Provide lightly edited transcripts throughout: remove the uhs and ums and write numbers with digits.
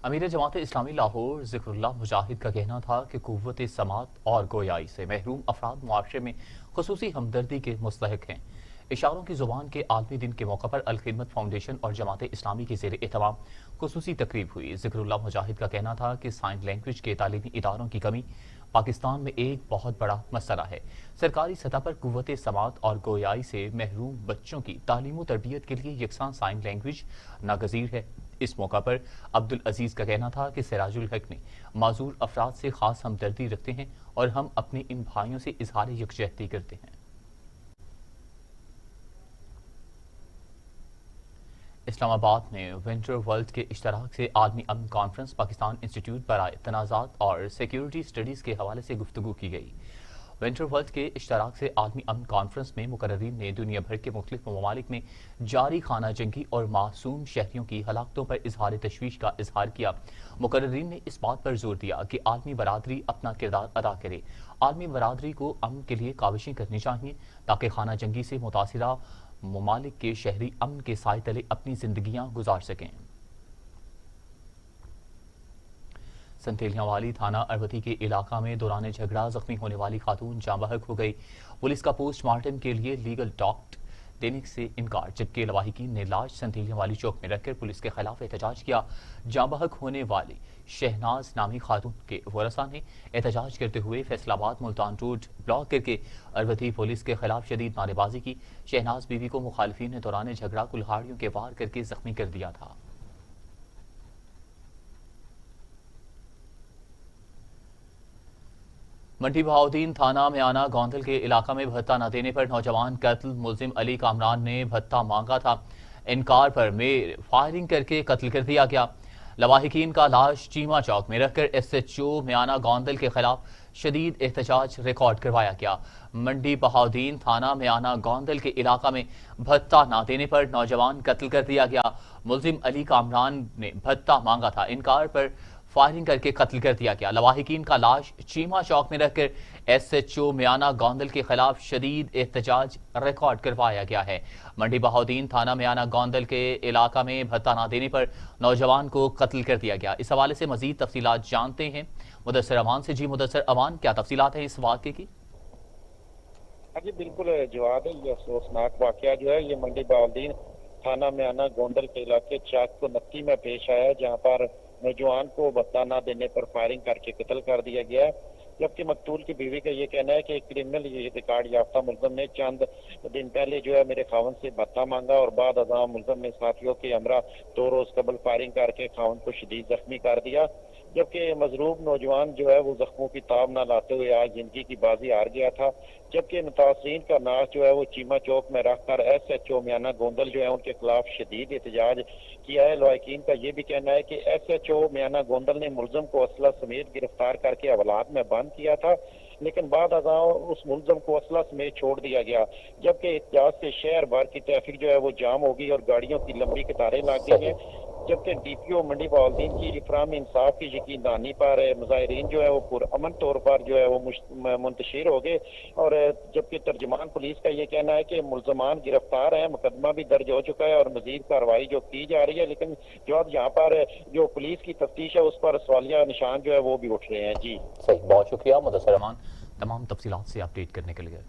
अमीर जमात इस्लामी लाहौर ज़िक्रुल्लाह मुजाहिद का कहना था कि क़ुव्वत समात और गोयाई से महरूम अफराद मुआशरे में ख़ुसूसी हमदर्दी के मुस्तहिक़ हैं। इशारों की ज़ुबान के आलमी दिन के मौका पर अल खिदमत फाउंडेशन और जमात इस्लामी के ज़ेर एहतमाम ख़ुसूसी तकरीब हुई। ज़िक्रुल्लाह मुजाहिद का कहना था कि साइन लैंग्वेज के तालीमी इदारों की कमी पाकिस्तान में एक बहुत बड़ा मसला है। सरकारी सतह पर क़ुव्वत समात और गोयाई से महरूम बच्चों की तालीम व तरबियत के लिए यकसां साइन लैंग्वेज नागज़ीर है। इस मौका पर अब्दुल अजीज का कहना था कि सिराजुल हक ने माजूर अफराद से खास हमदर्दी रखते हैं और हम अपने इन भाइयों से इजहार यकजहती करते हैं। इस्लामाबाद में विंटर वर्ल्ड के इश्तराक से आलमी अमन कॉन्फ्रेंस पाकिस्तान इंस्टीट्यूट बराए तनाज़ात और सिक्योरिटी स्टडीज़ के हवाले से गुफ्तगू की गई। विंटर वर्ल्ड के इश्तराक से आलमी अमन कॉन्फ्रेंस में मुकर्ररीन ने दुनिया भर के मुख्तलिफ ममालिक में जारी खाना जंगी और मासूम शहरियों की हलाकतों पर इजहार तशवीश का इजहार किया। मुकर्ररीन ने इस बात पर जोर दिया कि आलमी बरादरी अपना किरदार अदा करे। आलमी बरादरी को अमन के लिए काविशें करनी चाहिए ताकि खाना जंगी से मुतासिरा ममालिक के शहरी अमन के साए तले अपनी जिंदगियां गुजार सकें। संतेलियावाली थाना अरवती के इलाका में दौरान झगड़ा जख्मी होने वाली खातून जाँ बहक हो गई। पुलिस का पोस्टमार्टम के लिए लीगल डॉक्ट देने से इनकार, जबकि लवाहिकीन ने लाश संतेलियावाली चौक में रखकर पुलिस के खिलाफ एहतजाज किया। जाँ बहक होने वाली शहनाज नामी खातून के वरसा ने एहतजाज करते हुए फैसलाबाद मुल्तान रोड ब्लॉक करके अरवती पुलिस के खिलाफ शदीद नारेबाजी की। शहनाज बीवी को मुखालिफिन ने दौरान झगड़ा कुल्हाड़ियों के वार करके जख्मी कर दिया था। मंडी बहाउद्दीन थाना में आना गोंदल के इलाका में भत्ता न देने पर नौजवान कत्ल। मुलजिम अली कामरान ने भत्ता मांगा था, इनकार पर में फायरिंग करके कत्ल कर दिया गया। लवाहिकीन का लाश चीमा चौक में रखकर SHO म्याना गोंदल के खिलाफ शदीद एहतजाज रिकॉर्ड करवाया गया। मंडी बहाउद्दीन थाना में आना गोंदल के इलाका में भत्ता न देने पर नौजवान कत्ल कर दिया गया। मुलजिम अली कामरान ने भत्ता मांगा था, इनकार पर फायरिंग करके कत्ल कर दिया गया। लवाहिकीन का लाश चीमा चौक में रखकर SHO म्याना गोंदल के खिलाफ शदीद एहतजाज रिकॉर्ड करवाया गया है। मंडी बहाउद्दीन थाना म्याना गोंदल के इलाका में भत्ता न देने पर नौजवान को कत्ल कर दिया गया। इस हवाले से मजीद तफसीलात जानते हैं मुदस्सिर अमान से। जी मुदस्सिर अमान, क्या तफसीलात है इस वाक़े की? जी बिल्कुल जवाब है। ये अफसोसनाक वाकया जो है ये मंडी बहाउद्दीन थाना म्याना गोंदल के इलाके चाक को नक्की में पेश आया है, जहाँ पर नौजवान को भत्ता न देने पर फायरिंग करके कत्ल कर दिया गया है। जबकि मकतूल की बीवी का ये कहना है कि क्रिमिनल रिकॉर्ड याफ्ता मुलजम ने चंद दिन पहले जो है मेरे खावन से भत्ता मांगा और बाद अज़ां मुलजम ने साथियों के हमरा 2 रोज कबल फायरिंग करके खावन को शदीद जख्मी कर दिया। जबकि मजरूब नौजवान जो है वो जख्मों की ताब न लाते हुए आज जिंदगी की बाजी हार गया था। जबकि मुतासरीन का नाश जो है वो चीमा चौक में रखकर SHO म्याना गोंदल जो है उनके खिलाफ शदीद एहतजाज किया है। लवाहिकीन का ये भी कहना है कि SHO म्याना गोंदल ने मुलजम को असला समेत गिरफ्तार करके हवालात में बंद किया था, लेकिन बाद अज़ां उस मुलजम को असला समेत छोड़ दिया गया। जबकि एहतजाज से शहर भर की ट्रैफिक जो है वो जाम हो गई और गाड़ियों की लंबी कतारें लग गई हैं। जबकि DPO मंडी बहाउद्दीन की इफराम इंसाफ की यकीन दहानी पर मुजाहिरीन जो है वो पुरअमन तौर पर जो है वो मुंतशिर हो गए। और जबकि तर्जमान पुलिस का ये कहना है कि मुलजमान गिरफ्तार हैं, मुकदमा भी दर्ज हो चुका है और मजीद कार्रवाई जो की जा रही है, लेकिन जो अब यहाँ पर जो पुलिस की तफ्तीश है उस पर सवालिया निशान जो है वो भी उठ रहे हैं। जी सही, बहुत शुक्रिया मुदस्सिर अमान तमाम तफसीलात से अपडेट करने के लिए।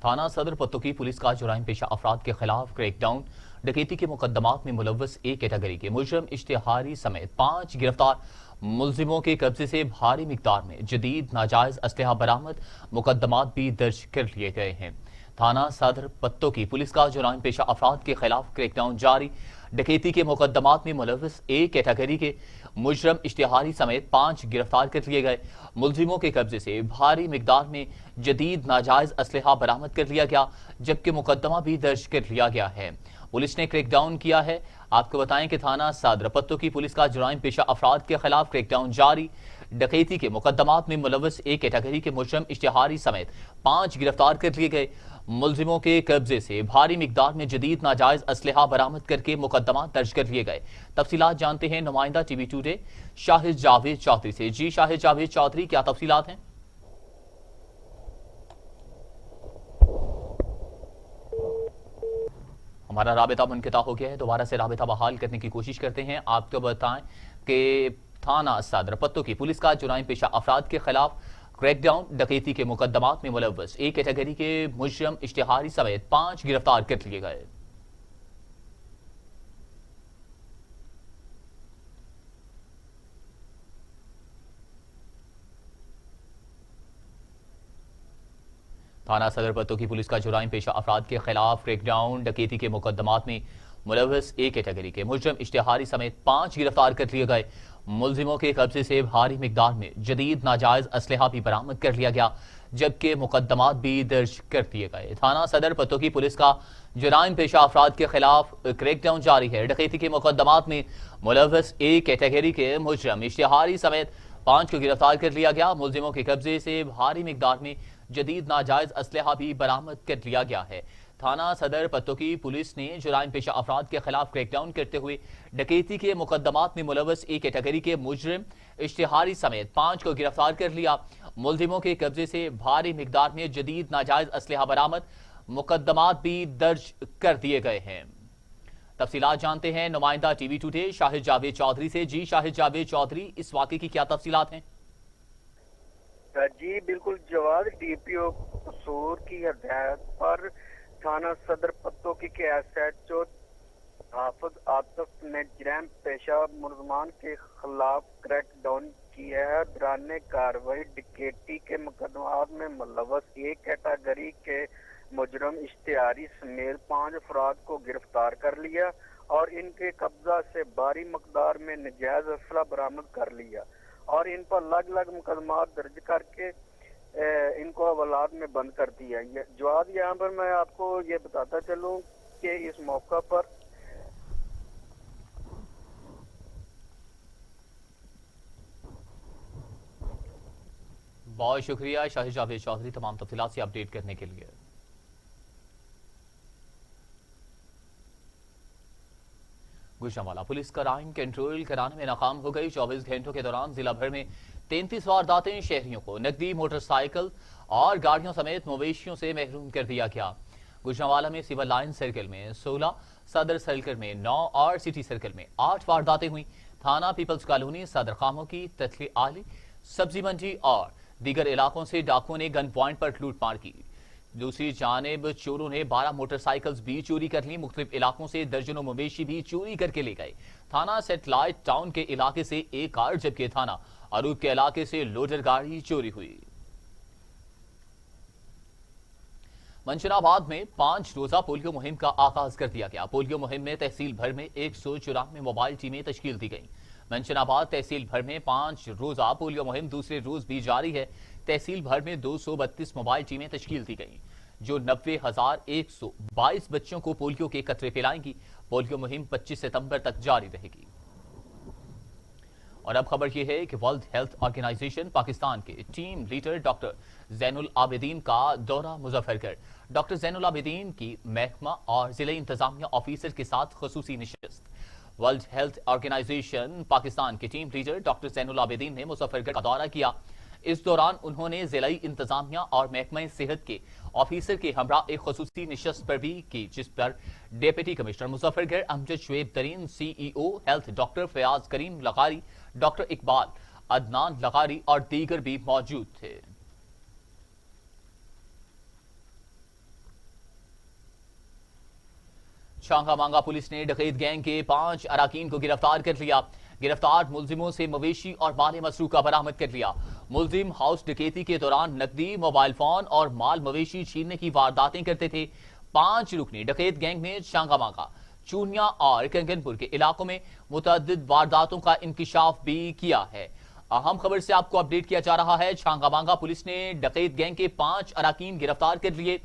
थाना सदर पत्तो की पुलिस का जुराइम पेशा अफराद के खिलाफ क्रैकडाउन। डकैती के मुकदमात में मुलव्वस एक कैटेगरी के मुजरम इश्तिहारी समेत 5 गिरफ्तार। मुलजिमों के कब्जे से भारी मिकदार में जदीद नाजायज असलहा बरामद। मुकदमात भी दर्ज कर लिए गए हैं। थाना सदर पत्तो की पुलिस का जुराइम पेशा अफराद के खिलाफ क्रैकडाउन जारी। डकैती के मुकदमात में मुलव्वस एक कैटेगरी के मुजरम इश्तिहारी समेत 5 गिरफ्तार कर लिए गए। मुलजिमों के कब्जे से भारी मिकदार में जदीद नाजायज असलहा बरामद कर लिया गया, जबकि मुकदमा भी दर्ज कर लिया गया है। पुलिस ने क्रैकडाउन किया है। आपको बताएं कि थाना सदर पत्तो की पुलिस का जुराइम पेशा अफराद के खिलाफ क्रैकडाउन जारी। डकैती के मुकदमात में मुलव्वस एक कैटेगरी के मुजरम इश्तिहारी समेत 5 गिरफ्तार कर लिए गए। ملزموں کے قبضے سے بھاری مقدار میں جدید ناجائز اسلحہ برآمد کر کے مقدمات درج کر لیے گئے۔ تفصیلات جانتے ہیں نمائندہ ٹی وی ٹوڈے شاہد جاوید چودھری سے۔ جی شاہد جاوید چودھری، کیا تفصیلات ہیں؟ ہمارا رابطہ منقطع ہو گیا ہے، دوبارہ سے رابطہ بحال کرنے کی کوشش کرتے ہیں۔ آپ کو بتائیں کہ تھانہ صدر پتو کی پولیس کا جرائم پیشہ افراد کے خلاف کریک ڈاؤن ڈکیتی کے مقدمات میں ملوث ایک کیٹیگری کے مجرم اشتہاری سمیت 5 گرفتار کر لیے گئے۔ تھانہ صدر پتو کی پولیس کا جرائم پیشہ افراد کے خلاف کریک ڈاؤن ڈکیتی کے مقدمات میں ملوث ایک کیٹیگری کے مجرم اشتہاری سمیت 5 گرفتار کر لیے گئے۔ ملزموں کے قبضے سے بھاری مقدار میں جدید ناجائز اسلحہ بھی برآمد کر لیا گیا، جبکہ مقدمات بھی درج کر دیے گئے۔ تھانہ صدر پتو کی پولیس کا جرائم پیشہ افراد کے خلاف کریک ڈاؤن جاری ہے۔ ڈکیتی کے مقدمات میں ملوث ایک کیٹیگری کے مجرم اشتہاری سمیت 5 کو گرفتار کر لیا گیا۔ ملزموں کے قبضے سے بھاری مقدار میں جدید ناجائز اسلحہ بھی برآمد کر لیا گیا ہے۔ تھانہ صدر پتو کی پولیس نے جرائم پیشہ افراد کے خلاف کریک ڈاؤن کرتے ہوئے ڈکیتی کے مقدمات میں ملوث ایک کیٹیگری کے مجرم اشتہاری سمیت 5 کو گرفتار کر لیا۔ ملزموں کے قبضے سے بھاری مقدار میں جدید ناجائز اسلحہ برآمد، مقدمات بھی درج کر دیے گئے ہیں۔ تفصیلات جانتے ہیں نمائندہ ٹی وی ٹوڈے شاہد جاوید چودھری سے۔ جی شاہد جاوید چودھری، اس واقعے کی کیا تفصیلات ہیں؟ جی بالکل جواد، ڈی پی او قصور کی ہدایت پر تھانہ صدر پتو کی ایس ایچ او حافظ عاطف نے جرائم پیشہ ملزمان کے خلاف کریک ڈاؤن کی ہے۔ دوران کارروائی ڈکیتی کے مقدمات میں ملوث ایک کیٹیگری کے مجرم اشتہاری سمیت 5 افراد کو گرفتار کر لیا اور ان کے قبضہ سے بھاری مقدار میں ناجائز اسلحہ برآمد کر لیا اور ان پر الگ الگ مقدمات درج کر کے ان کو حوالات میں بند کر دیا۔ جواد، یہاں پر میں آپ کو یہ بتاتا چلوں کہ اس موقع پر بہت شکریہ شاہد جاوید چودھری تمام تفصیلات سے اپڈیٹ کرنے کے لیے۔ گوجرانوالہ پولیس کرائم کنٹرول کرانے میں ناکام ہو گئی۔ 24 گھنٹوں کے دوران ضلع بھر میں 33 وارداتیں، شہریوں کو نقدی، موٹر سائیکل اور گاڑیوں سمیت مویشیوں سے محروم کر دیا گیا۔ گوجرانوالہ میں سول لائن سرکل میں 16، صدر سرکل میں 9 اور سٹی سرکل میں 8 وارداتیں ہوئیں۔ تھانہ پیپلز کالونی، صدر خاموں کی تتلی آلی، سبزی منڈی اور دیگر علاقوں سے ڈاکوؤں نے گن پوائنٹ پر لوٹ مار کی۔ دوسری جانب چوروں نے 12 موٹر سائیکلز بھی چوری کر لی۔ مختلف علاقوں سے درجنوں مویشی بھی چوری کر کے لے گئے۔ تھانہ سیٹلائٹ ٹاؤن کے علاقے سے ایک کار، جبکہ تھانہ اروب کے علاقے سے لوڈر گاڑی چوری ہوئی۔ منشن آباد میں 5 روزہ پولیو مہم کا آغاز کر دیا گیا۔ پولیو مہم میں تحصیل بھر میں 194 موبائل ٹیمیں تشکیل دی گئیں۔ منشن آباد تحصیل بھر میں 5 روزہ پولیو مہم دوسرے روز بھی جاری ہے۔ تحصیل بھر میں 232 موبائل ٹیمیں تشکیل دی گئیں جو 90,122 بچوں کو پولیو کے قطرے پلائیں گی۔ پولیو مہم 25 ستمبر تک جاری رہے گی۔ اور اب خبر یہ ہے کہ ورلڈ ہیلتھ آرگنائزیشن پاکستان کے ٹیم لیڈر ڈاکٹر زین العابدین کا دورہ مظفر گڑھ۔ ڈاکٹر زین العابدین کی محکمہ اور ضلعی انتظامیہ آفیسر کے ساتھ خصوصی نشست۔ ورلڈ ہیلتھ آرگنائزیشن پاکستان کے ٹیم لیڈر ڈاکٹر زین العابدین نے مظفر گڑھ کا دورہ کیا۔ اس دوران انہوں نے ضلعی انتظامیہ اور محکمہ صحت کے آفیسر کے ہمراہ ایک خصوصی نشست پر بھی کی، جس پر ڈپٹی کمشنر مظفر گڑھ امجد شعیب ترین، سی ای او ہیلتھ ڈاکٹر فیاض کریم لغاری، ڈاکٹر اقبال عدنان لغاری اور دیگر بھی موجود تھے۔ چھانگا مانگا پولیس نے ڈکیت گینگ کے 5 اراکین کو گرفتار کر لیا۔ گرفتار ملزموں سے مویشی اور مال مسروقہ برآمد کر لیا۔ ملزم ہاؤس ڈکیتی کے دوران نقدی، موبائل فون اور مال مویشی چھیننے کی وارداتیں کرتے تھے۔ 5 رکنی ڈکیت گینگ نے چھانگا مانگا، چونیا اور کنگن پور کے علاقوں میں متعدد وارداتوں کا انکشاف بھی کیا ہے۔ اہم خبر سے آپ کو اپڈیٹ کیا جا رہا ہے۔ چھانگا مانگا پولیس نے ڈکیت گینگ کے 5 اراکین گرفتار کر لیے۔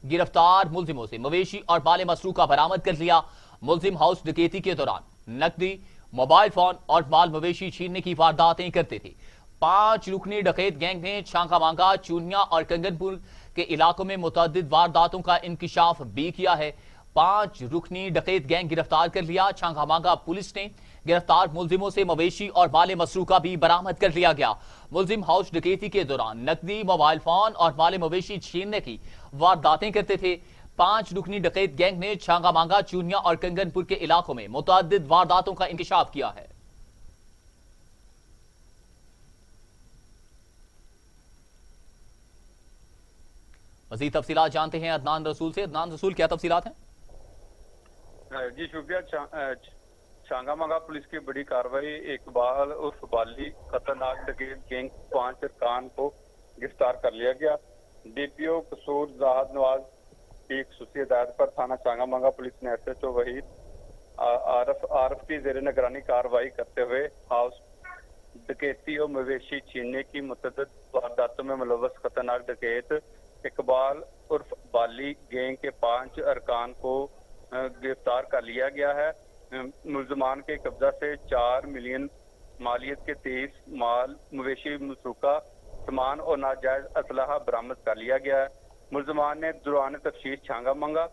گرفتار ملزموں سے مویشی اور مال مسروقہ برآمد کر لیا۔ ملزم ہاؤس ڈکیتی کے دوران نقدی، موبائل فون اور مال مویشی چھیننے کی وارداتیں کرتے تھے۔ 5 रुकनी डकैत गैंग ने छांगा मांगा, चूनिया और कंगनपुर के इलाकों में मुतअद्दिद वारदातों का इंकिशाफ भी किया है। 5 रुकनी डकैत गैंग गिरफ्तार कर लिया। छांगा मांगा पुलिस ने गिरफ्तार मुलजिमों से मवेशी और माल मसरूका भी बरामद कर लिया गया। मुलजिम हाउस डकैती के दौरान नकदी, मोबाइल फोन और माल मवेशी छीनने की वारदातें करते थे। 5 रुकनी डकैत गैंग ने छांगा मांगा, चूनिया और कंगनपुर के इलाकों में मुतअद्दिद वारदातों का इंकिशाफ किया है। मजीद तफसीलात जानते हैं अदनान रसूल से। अदनान रसूल, क्या तफसीलात हैं? जी शुक्रिया। छांगा मांगा पुलिस की बड़ी कार्रवाई। इकबाल उर्फ बाली खतरनाक डकैत गैंग 5 अरकान को गिरफ्तार कर लिया गया। डीपीओ कसूर जाहद नवाज की खुसूसी हिदायत पर थाना छांगा मांगा पुलिस ने SHO वहीद आरफ की जेर निगरानी कार्रवाई करते हुए हाउस डकैती और मवेशी छीनने की मुतअद्दिद वारदातों में मुलव्वस खतरनाक डकैत इकबाल उर्फ बाली गैंग के 5 अरकान को गिरफ्तार कर लिया गया है। मुलजमान के कब्जा से 4 मिलियन मालियत के 23 माल मवेशी मसरूका सामान और नाजायज असलहा बरामद कर लिया गया है। मुलजमान ने दौरान तफ्तीश छांगा मांगा,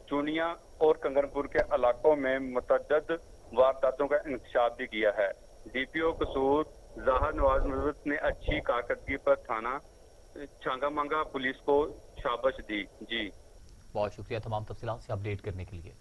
चूनिया और कंगनपुर के इलाकों में मुतअद्दिद वारदातों का इंकशाफ भी किया है। DPO कसूर जाहद नवाज ने अच्छी कारकर्दगी पर थाना छांगा मांगा पुलिस को शाबाश दी। जी बहुत शुक्रिया तमाम तफसीलात से अपडेट करने के लिए।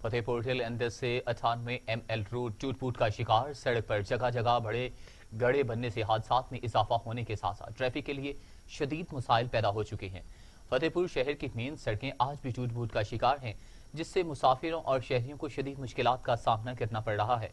फतेहपुर हिल एनएच से 98 ML रोड टूट फूट का शिकार। सड़क पर जगह जगह बड़े गड्ढे बनने से हादसात में इजाफा होने के साथ साथ ट्रैफिक के लिए शदीद मसाइल पैदा हो चुके हैं। फतेहपुर शहर की मेन सड़कें आज भी टूट फूट का शिकार हैं, जिससे मुसाफिरों और शहरियों को शदीद मुश्किलात का सामना करना पड़ रहा है।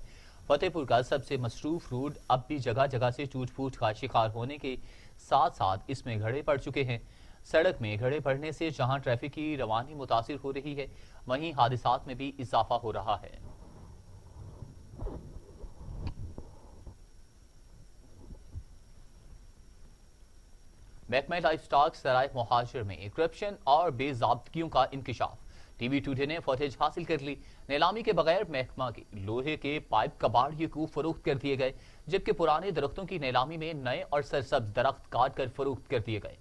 फतेहपुर का सबसे मसरूफ रोड अब भी जगह जगह से टूट फूट का शिकार होने के साथ साथ इसमें गड्ढे पड़ चुके हैं। सड़क में गड्ढे पड़ने से जहां ट्रैफिक की रवानी मुतासिर हो रही है, वहीं हादसात में भी इजाफा हो रहा है। महकमा लाइफस्टॉक सराय मुहाजिर में करप्शन और बेज़ाब्तगियों का इंकिशाफ। टीवी टुडे ने फुटेज हासिल कर ली। नीलामी के बगैर महकमा के लोहे के पाइप कबाड़ियों को फरोख्त कर दिए गए, जबकि पुराने दरख्तों की नीलामी में नए और सरसब्ज दरख्त काट कर फरोख्त कर दिए गए।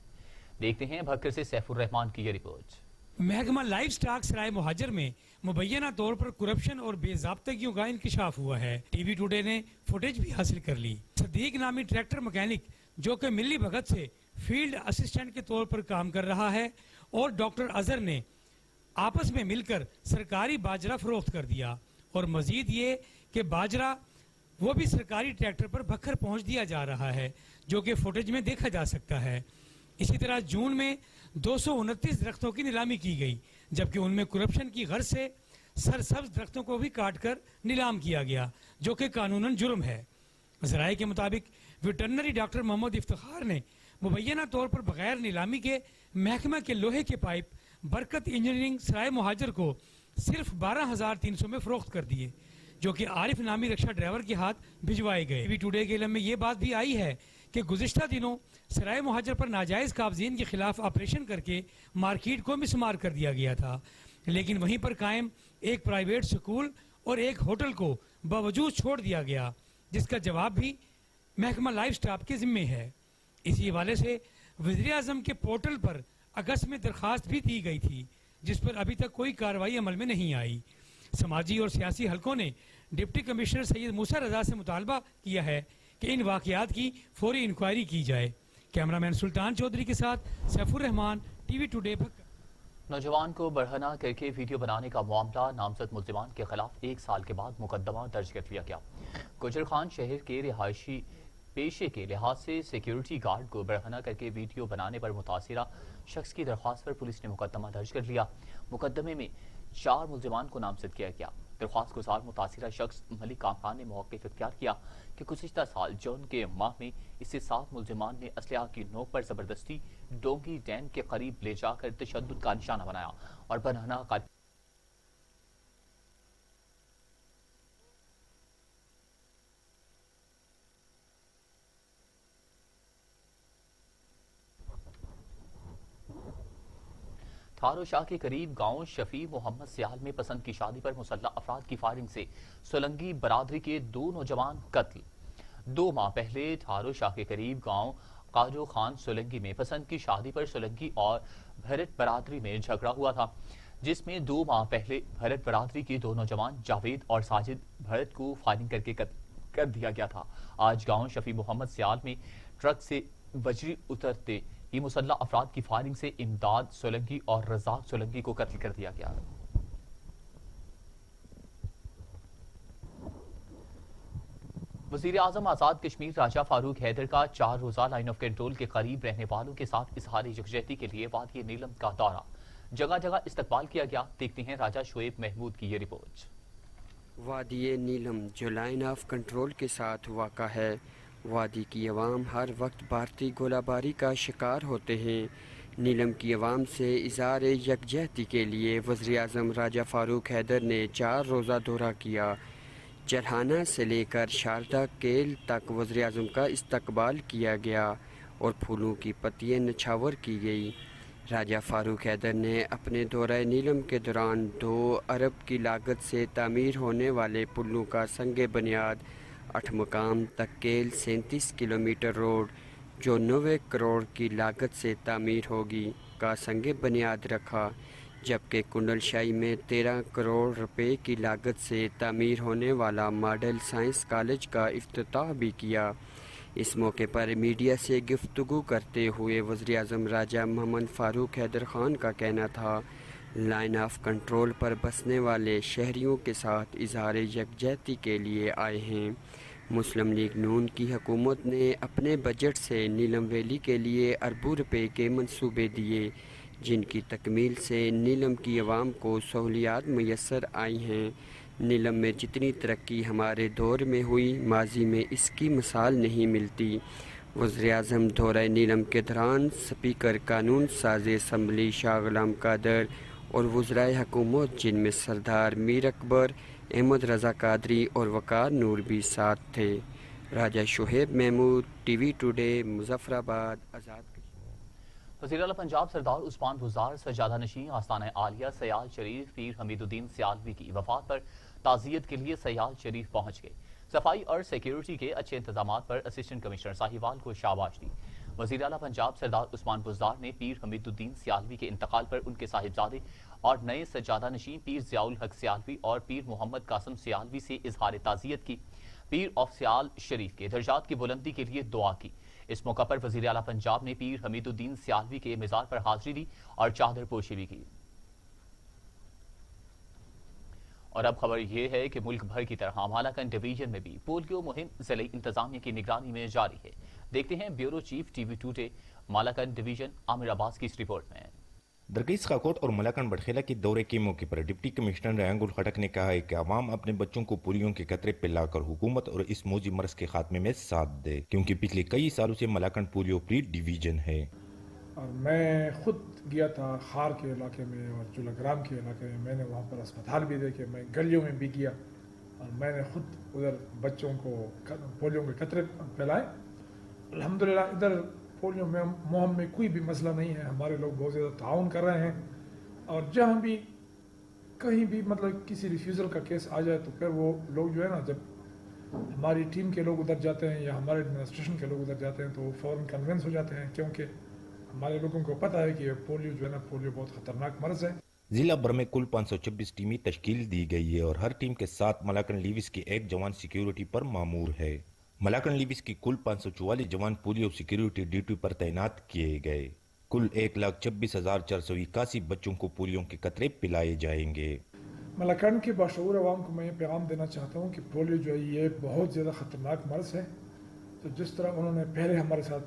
देखते हैं भक्कर से सैफुर रहमान की ये रिपोर्ट। महकमा लाइफ स्टॉक सराय मुहाजिर में मुबैना तौर पर करप्शन और बेज़ाब्तगियों का इंकिशाफ हुआ है। टीवी टुडे ने फुटेज भी हासिल कर ली। सदीक नामी ट्रैक्टर मैकेनिक जो कि मिली भगत से फील्ड असिस्टेंट के तौर पर काम कर रहा है और डॉक्टर अजहर ने आपस में मिलकर सरकारी बाजरा फरोख्त कर दिया। और मजीद ये कि बाजरा वो भी सरकारी ट्रैक्टर पर भक्खर पहुंच दिया जा रहा है, जो कि फुटेज में देखा जा सकता है। इसी तरह जून में 229 दरख्तों की नीलामी की गई, जबकि उनमें करप्शन की गर्ज से सरसब्ज दरख्तों को भी काट कर नीलाम किया गया, जो कि कानूनन जुर्म है। ज़राए के मुताबिक वेटरनरी डॉक्टर मोहम्मद इफ्तिखार ने मुबैना तौर पर बगैर नीलामी के महकमा के लोहे के पाइप बरकत इंजीनियरिंग सराय मुहाजिर को सिर्फ 12,300 में फरोख्त कर दिए, जो कि आरिफ नामी रिक्शा ड्राइवर के हाथ भिजवाए गए। टीवी टुडे के इल्म में ये बात भी आई है कि गुज़िश्ता दिनों सराय मुहाजिर पर नाजायज़ काबज़ीन के खिलाफ ऑपरेशन करके मार्केट को मिसमार कर दिया गया था, लेकिन वहीं पर कायम एक प्राइवेट स्कूल और एक होटल को बावजूद छोड़ दिया गया, जिसका जवाब भी महकमा लाइफ स्टाफ के जिम्मे है। इसी हवाले से वज़ीर आज़म के पोर्टल पर अगस्त में दरखास्त भी दी गई थी, जिस पर अभी तक कोई कार्रवाई अमल में नहीं आई। समाजी और सियासी हलकों ने डिप्टी कमिश्नर सैयद मूसा रजा से मुतालबा किया है कि इन वाक़यात की फौरी इंक्वायरी की जाए। कैमरामैन सुल्तान चौधरी के साथ सैफुर रहमान, टीवी टुडे। नौजवान को बढ़ाना करके वीडियो बनाने का मामला नामजद मुल्जिमान के खिलाफ 1 साल के बाद मुकदमा दर्ज कर लिया गया। गुजर खान शहर के रिहायशी पेशे के लिहाज से सिक्योरिटी गार्ड को बढ़ाना करके वीडियो बनाने पर मुतासिरा शख्स की दरख्वास्त पर पुलिस ने मुकदमा दर्ज कर लिया। मुकदमे में 4 मुल्जिमान को नामजद किया गया। दरख्वास्त गुजार मुतासिरा शख्स मलिक कामरान ने मौक़िफ़ इख्तियार किया कि गुज़िश्ता साल जून के माह में इससे 7 मुल्जिमान ने असलहा की नोक पर ज़बरदस्ती डोंगी डैम के करीब ले जाकर तशद्दुद का निशाना बनाया और बनाना का تھارو شاہ کے قریب گاؤں شفیع محمد سیال میں پسند کی شادی پر مسلح افراد کی فائرنگ سے سولنگی برادری کے 2 نوجوان قتل۔ 2 ماہ پہلے تھارو شاہ کے قریب گاؤں قاجو خان سولنگی میں پسند کی شادی پر سولنگی اور بھرت برادری میں جھگڑا ہوا تھا، جس میں 2 ماہ پہلے بھرت برادری کے 2 نوجوان جاوید اور ساجد بھرت کو فائرنگ کر کے قتل کر دیا گیا تھا۔ آج گاؤں شفیع محمد سیال میں ٹرک سے بجری اترتے ہی مسلح افراد کی فائرنگ سے امداد سولنگی اور رزاق سولنگی کو قتل کر دیا گیا۔ وزیر اعظم آزاد کشمیر راجہ فاروق حیدر کا 4 روزہ لائن آف کنٹرول کے قریب رہنے والوں کے ساتھ اظہار یکجہتی کے لیے وادی نیلم کا دورہ۔ جگہ جگہ استقبال کیا گیا۔ دیکھتے ہیں راجہ شعیب محمود کی یہ رپورٹ۔ وادی نیلم جو لائن آف کنٹرول کے ساتھ واقع ہے، وادی کی عوام ہر وقت بھارتی گولہ باری کا شکار ہوتے ہیں۔ نیلم کی عوام سے اظہار یکجہتی کے لیے وزیر اعظم راجہ فاروق حیدر نے 4 روزہ دورہ کیا۔ چرہانہ سے لے کر شاردا کیل تک وزیر اعظم کا استقبال کیا گیا اور پھولوں کی پتیاں نچھاور کی گئی۔ راجہ فاروق حیدر نے اپنے دورہ نیلم کے دوران 2 ارب کی لاگت سے تعمیر ہونے والے پلوں کا سنگ بنیاد 8 مقام تک کیل 37 کلومیٹر روڈ جو 90 کروڑ کی لاگت سے تعمیر ہوگی کا سنگ بنیاد رکھا، جبکہ کنڈل شاہی میں 13 کروڑ روپے کی لاگت سے تعمیر ہونے والا ماڈل سائنس کالج کا افتتاح بھی کیا۔ اس موقع پر میڈیا سے گفتگو کرتے ہوئے وزیر اعظم راجہ محمد فاروق حیدر خان کا کہنا تھا، لائن آف کنٹرول پر بسنے والے شہریوں کے ساتھ اظہار یکجہتی کے لیے آئے ہیں۔ مسلم لیگ نون کی حکومت نے اپنے بجٹ سے نیلم ویلی کے لیے اربوں روپے کے منصوبے دیے، جن کی تکمیل سے نیلم کی عوام کو سہولیات میسر آئی ہیں۔ نیلم میں جتنی ترقی ہمارے دور میں ہوئی، ماضی میں اس کی مثال نہیں ملتی۔ وزیر اعظم دورہ نیلم کے دوران اسپیکر قانون ساز اسمبلی شاہ غلام قادر اور وزرائے حکومت جن میں سردار میر اکبر، احمد رضا قادری اور وقار نور بھی ساتھ تھے۔ Raja Shoaib Mahmood, TV today, Muzaffarabad, Azad. وزیر اعلیٰ پنجاب سردار عثمان بزدار سجادہ نشین آستانہ عالیہ سیال شریف پیر حمید الدین سیالوی کی وفات پر تعزیت کے لیے سیال شریف پہنچ گئے۔ صفائی اور سیکیورٹی کے اچھے انتظامات پر اسسٹنٹ کمشنر ساہیوال کو شاباش دی۔ وزیر اعلیٰ پنجاب سردار عثمان بزدار نے پیر حمید الدین سیالوی کے انتقال پر ان کے صاحبزادے اور نئے سجادہ نشین پیر ضیاء الحق سیالوی اور پیر محمد قاسم سیالوی سے اظہار تعزیت کی۔ پیر آف سیال شریف کے درجات کی بلندی کے لیے دعا کی۔ اس موقع پر وزیر اعلیٰ پنجاب نے پیر حمید الدین سیالوی کے مزار پر حاضری دی اور چادر پوشی بھی کی۔ اور اب خبر یہ ہے کہ ملک بھر کی طرح مالاکنڈ ڈویژن میں بھی پولیو مہم ضلعی انتظامیہ کی نگرانی میں جاری ہے۔ دیکھتے ہیں bureau chief TV today Malakand division Aamir Abbas کی اس رپورٹ میں۔ درگیز خاکوٹ اور ملاکنڈ بٹخیلہ کے دورے کے موقع پر ڈپٹی کمشنر ریانگ الخٹک نے کہا ہے کہ عوام اپنے بچوں کو پولیو کے قطرے پلا کر حکومت اور اس موذی مرض کے خاتمے میں ساتھ دے، کیونکہ پچھلے کئی سالوں سے ملاکنڈ پولیو فری ڈویژن ہے۔ اور میں خود گیا تھا خار کے علاقے میں اور جولاگرام کے علاقے میں نے وہاں پر اسپتال بھی دیکھے، میں گلیوں میں بھی گیا اور میں نے خود ادھر بچوں کو پولیو کے قطرے پلائے۔ الحمدللہ ادھر پولیو مہم میں کوئی بھی مسئلہ نہیں ہے، ہمارے لوگ بہت زیادہ تعاون کر رہے ہیں، اور جہاں بھی کہیں بھی مطلب کسی ریفیوزل کا کیس آ جائے تو پھر وہ لوگ جو ہے نا، جب ہماری ٹیم کے لوگ ادھر جاتے ہیں یا ہمارے ایڈمنسٹریشن کے لوگ ادھر جاتے ہیں تو وہ فوراً کنونس ہو جاتے ہیں، کیونکہ ہمارے لوگوں کو پتہ ہے کہ پولیو جو ہے نا، پولیو بہت خطرناک مرض ہے۔ ضلع بھر میں کل 526 ٹیمیں تشکیل دی گئی ہے اور ہر ٹیم کے ساتھ ملاکنڈ لیویز کے ایک جوان سیکیورٹی پر مامور ہے۔ ملاکنڈ لیویز کی کل 544 جوان پولیو سیکیورٹی ڈیوٹی پر تعینات کیے گئے۔ کل 1,26,481 بچوں کو پولیو کے قطرے پلائے جائیں گے۔ ملاکنڈ کے باشعور عوام کو میں یہ پیغام دینا چاہتا ہوں کہ پولیو جو ہے یہ بہت زیادہ خطرناک مرض ہے، تو جس طرح انہوں نے پہلے ہمارے ساتھ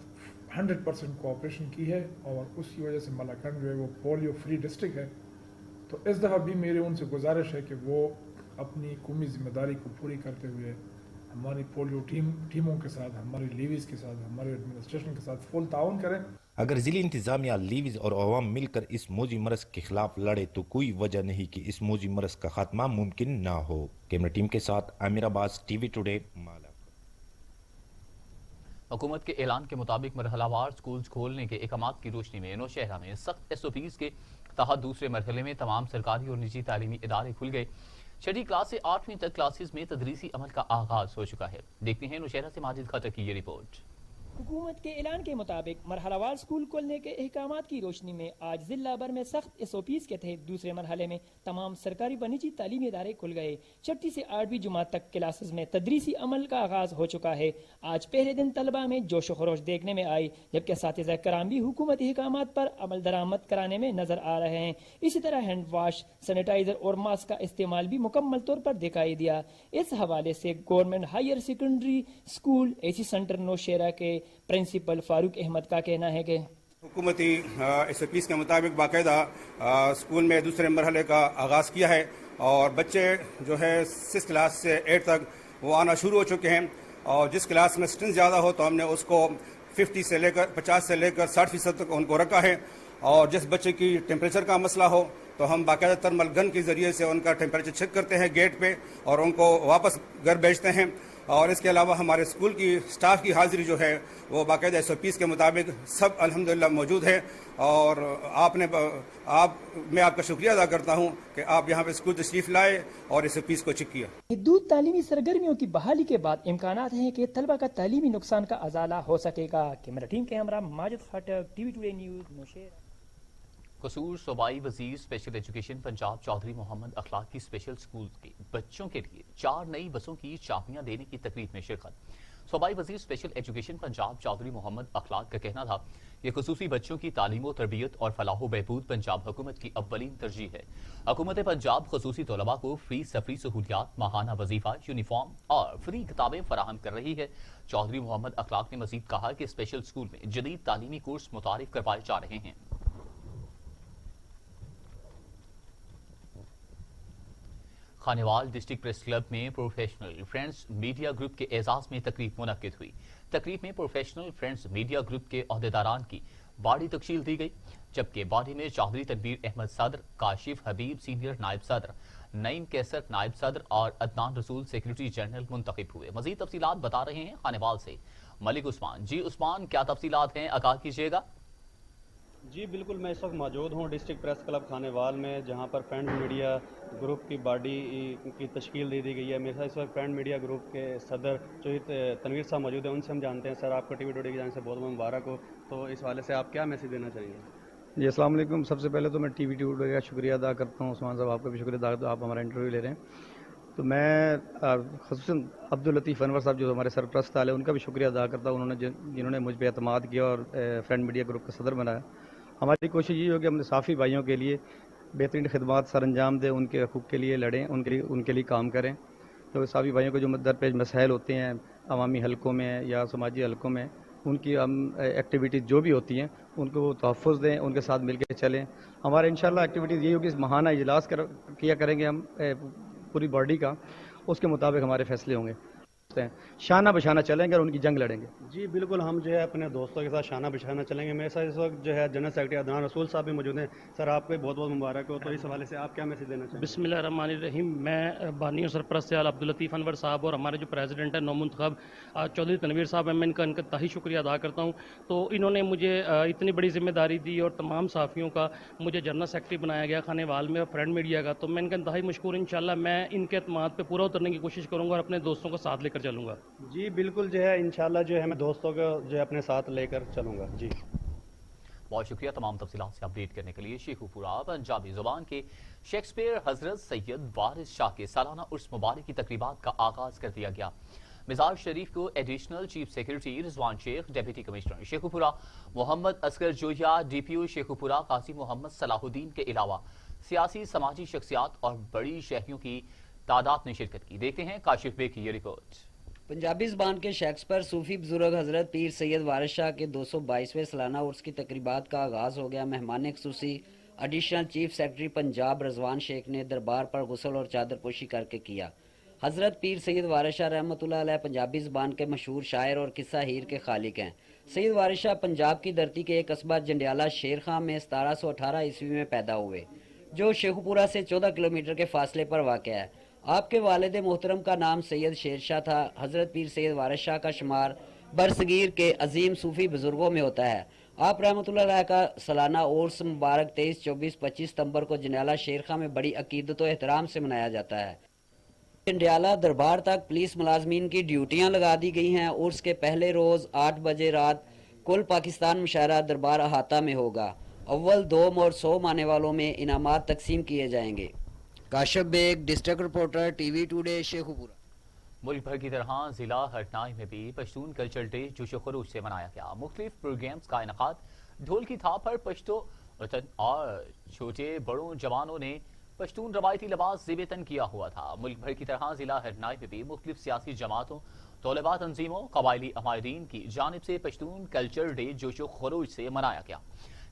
100% کوآپریشن کی ہے اور اس کی وجہ سے ملاکنڈ جو ہے وہ پولیو فری ڈسٹرکٹ ہے، تو اس دفعہ بھی میری ان سے گزارش ہے کہ وہ اپنی قومی ذمہ داری کو پوری کرتے ہوئے ہماری پولیو ٹیموں کے ساتھ، ہماری لیویز کے ساتھ، ہمارے ایڈمنسٹریشن کے ساتھ فل تعاون کریں۔ اگر ضلعی انتظامیہ، لیویز اور عوام مل کر اس موذی مرض کے خلاف لڑے تو کوئی وجہ نہیں کہ اس موذی مرض کا خاتمہ ممکن نہ ہو۔ کیمرہ ٹیم کے ساتھ عامر عباس، ٹی وی ٹوڈے، مالاکنڈ۔ حکومت کے اعلان کے مطابق مرحلہ وار سکولز کھولنے کے احکامات کی روشنی میں نوشہرہ میں سخت SOPs کے तहत दूसरे मरहले में तमाम सरकारी और निजी तालीमी इदारे खुल गए। छठी क्लास से 8वीं तक क्लासेस में तदरीसी अमल का आगाज हो चुका है। देखते हैं नौशहरा से माजिद खटर की ये रिपोर्ट। हुकूमत के ऐलान के मुताबिक मरहलावार स्कूल खोलने के अहकामात की रोशनी में आज जिला भर में सख्त SOPs के तहत दूसरे मरहले में तमाम सरकारी व निजी तालीमी इदारे खुल गए। छठी से 8वीं जमात तक क्लासेस में तदरीसी अमल का आगाज हो चुका है। आज पहले दिन तलबा में जोश व खरोश देखने में आई, जबकि असातिज़ा कराम भी हुकूमत अहकामात पर अमल दरामद कराने में नजर आ रहे हैं। इसी तरह हैंड वाश, सैनिटाइजर और मास्क का इस्तेमाल भी मुकम्मल तौर पर दिखाई दिया। इस हवाले से government higher secondary school AC centre Nowshera के प्रिंसिपल फारूक अहमद का कहना है कि हुकूमती SOPs के मुताबिक बाकायदा स्कूल में दूसरे मरहले का आगाज़ किया है और बच्चे जो है 6 क्लास से 8 तक वो आना शुरू हो चुके हैं। और जिस क्लास में स्ट्रेंथ ज़्यादा हो तो हमने उसको 50 से लेकर 60% तक उनको रखा है। और जिस बच्चे की टेम्परेचर का मसला हो तो हम बाकायदा थर्मल गन के ज़रिए से उनका टेम्परेचर चेक करते हैं गेट पे और उनको वापस घर भेजते हैं। और इसके अलावा हमारे स्कूल की स्टाफ की हाजिरी जो है वो बाकायदा SOPs के मुताबिक सब अल्हम्दुलिल्लाह मौजूद है। और मैं आपका शुक्रिया अदा करता हूँ कि आप यहाँ पे स्कूल तशरीफ़ लाए और SOPs को चेक किया। महदूद तालीमी सरगर्मियों की बहाली के बाद इम्कानात हैं कि तलबा का तालीमी नुकसान का अजाला हो सकेगा। कैमरा टीम के हमरा माजिद खटक, TV टुडे न्यूज़, नौशहरा। कसूर सूबाई वजीर स्पेशल एजुकेशन पंजाब चौधरी मोहम्मद अखलाक की स्पेशल स्कूल के बच्चों के लिए 4 नई बसों की चाबियां देने की तकरीब में शिरकत। सूबाई वजीर स्पेशल एजुकेशन पंजाब चौधरी मोहम्मद अखलाक का कहना था कि खुसूसी बच्चों की तालीम तरबियत और फलाह बहबूद पंजाब हुकूमत की अव्वलीन तरजीह है। हुकूमत पंजाब खुसूसी तलबा को फ्री सफरी सहूलियात, माहाना वजीफा, यूनिफॉर्म और फ्री किताबें फराहम कर रही है। चौधरी मोहम्मद अखलाक ने मजीद कहा कि स्पेशल स्कूल में जदीद तालीमी कोर्स मुतारिफ करवाए जा रहे हैं। खानेवाल डिस्ट्रिक्ट प्रेस क्लब में प्रोफेशनल फ्रेंड्स मीडिया ग्रुप के एजाज में तकरीब मुनक्किद हुई। तकरीब में प्रोफेशनल फ्रेंड्स मीडिया ग्रुप के अहदेदारान की बाडी तकशील दी गई, जबकि बाडी में चौधरी तनवीर अहमद सदर, काशिफ हबीब सीनियर नायब सदर, नईम कैसर नायब सदर और अदनान रसूल सेक्रेटरी जनरल मुंतखब हुए। मजीद तफसीलात बता रहे हैं खानेवाल से मलिक उस्मान। जी उस्मान, क्या तफसीलात हैं, आगाह कीजिएगा। जी बिल्कुल, मैं इस वक्त मौजूद हूँ डिस्ट्रिक्ट प्रेस क्लब खानेवाल में, जहाँ पर फ्रेंड मीडिया ग्रुप की बॉडी की तश्कील दे दी गई है। मेरे साथ इस वक्त फ्रेंड मीडिया ग्रुप के सदर तनवीर साहब मौजूद हैं, उनसे हम जानते हैं। सर, आपको TV टुडे की जान से बहुत बहुत मुबारक हो। तो इस हवाले से आप क्या मैसेज देना चाहेंगे? जी अस्सलाम वालेकुम। सबसे पहले तो मैं TV टुडे का शुक्रिया अदा करता हूँ। उस्मान साहब, आपका भी शुक्रिया अदा करता हूँ, आप हमारा इंटरव्यू ले रहे हैं। तो मैं ख़ुसूसन अब्दुल लतीफ़ अनवर साहब जो हमारे सरप्रस्त आले, उनका भी शुक्रिया अदा करता हूँ, उन्होंने जिन्होंने मुझ पर एतमाद किया और फ्रेंड मीडिया ग्रुप का सदर बनाया। हमारी कोशिश ये हो कि हम साफ़ी भाइयों के लिए बेहतरीन खिदमात सर अंजाम दें, उनके हकूक़ के लिए लड़ें, उनके लिए काम करें। तो साफ़ी भाइयों को जो दरपेश मसाइल होते हैं अवामी हलकों में या समाजी हलकों में, उनकी हम एक्टिविटीज़ जो भी होती हैं उनको तहफ़्फ़ुज़ दें, उनके साथ मिल के चलें। हमारे इंशाल्लाह एक्टिविटीज़ यही होगी, महाना इजलास किया करेंगे हम पूरी बॉडी का, उसके मुताबिक हमारे फैसले होंगे। शाना बशाना चलेंगे और उनकी जंग लड़ेंगे। जी बिल्कुल, हम जो है अपने दोस्तों के साथ शाना बशाना चलेंगे। मेरे साथ इस वक्त जो है जनरल सेक्रेटरी अदनान रसूल साहब भी मौजूद हैं। सर, आपको बहुत बहुत मुबारक हो। तो इस हवाले से आप क्या मैसेज देना चाहेंगे? बिस्मिल्लाहिर्रहमानिर्रहीम। मैं बानी और सरप्रस्त अब्दुल लतीफ़ अनवर साहब और हमारे जो प्रेसिडेंट है नौमुंतखब चौधरी तनवीर साहब हैं, मैं इनका इंतहाई शुक्रिया अदा करता हूँ। तो इन्होंने मुझे इतनी बड़ी जिम्मेदारी दी और तमाम साफ़ियों का मुझे जनरल सेक्रेटरी बनाया गया खानेवाल में और फ्रेंड मीडिया का, तो मैं इनका इंतहाई मशकूर। इंशाल्लाह मैं इनके एतमाद पर पूरा उतरने की कोशिश करूँगा और अपने दोस्तों को साथ लेकर चलूँगा। जी बिल्कुल, जो है इंशाल्लाह जो है मैं दोस्तों को जो है अपने साथ लेकर चलूँगा। जी बहुत शुक्रिया तमाम तफसीलात से अपडेट करने के लिए। शेखुपुरा पंजाबी जुबान के शेक्सपियर हजरत सैयद वारिस शाह के सालाना उर्स मुबारक की तकरीबात का आगाज कर दिया गया। मिजाज शरीफ को additional chief secretary Rizwan Sheikh, deputy commissioner Sheikhupura Muhammad Asghar Joya, DPO Sheikhupura Qazi Muhammad Salahuddin के अलावा सियासी समाजी शख्सियात और बड़ी शहरियों की तादाद ने शिरकत की। देखते हैं काशिफ बेग की ये रिपोर्ट। पंजाबी ज़बान के शेक्सपियर सूफी बुजुर्ग हज़रत पीर सैयद वारिस शाह के 222वें सालाना उर्स की तकरीबात का आगाज़ हो गया। मेहमान ख़ुसूसी additional chief secretary Punjab Rizwan Sheikh ने दरबार पर गुस्ल और चादर पोशी करके किया। हज़रत पीर सैयद वारिस शाह रहमतुल्लाह अलैह पंजाबी ज़बान के मशहूर शायर और किस्सा हीर के खालिक हैं। सैयद वारिस शाह पंजाब की धरती के एक कस्बा जंडियाला शेर खां में 1718 ईस्वी में पैदा हुए, जो शेखुपुरा से 14 किलोमीटर के फासले पर वाक़या है। आपके वालिद मोहतरम का नाम सैयद शेरशाह था। हज़रत पीर सैयद वारिस शाह का शुमार बरसगीर के अजीम सूफ़ी बुज़ुर्गों में होता है। आप रहमतुल्लाह अलैह का सालाना उर्स मुबारक 23, 24, 25 सितंबर को जंडियाला शेरखा में बड़ी अकीदत और एहतराम से मनाया जाता है। जंडियाला दरबार तक पुलिस मुलाजमीन की ड्यूटियां लगा दी गई हैं। उर्स के पहले रोज 8 बजे रात कुल पाकिस्तान मुशायरा दरबार अहाता में होगा। अव्वल, दोम और 100 माने वालों में इनामात तकसीम किए जाएंगे। Kashif Baig, district reporter, TV today, Sheikhupura. मुल्क भर की तरह जिला हरनाई में भी पश्तून कल्चर डे जोशो खरोश से मनाया गया। मुख्तलिफ प्रोग्राम्स का इनकाद ढोल की थाप पर पश्तो और छोटे बड़ों जवानों ने पश्तून रवायती लिबास ज़ेब-ए-तन किया हुआ था। मुल्क भर की तरह जिला हरनाई में भी मुख्तलिफ सियासी जमातों, तलबा तंजीमों, कबायली अमायरीन की जानिब से पश्तून कल्चर डे जोशो खरोश से मनाया गया,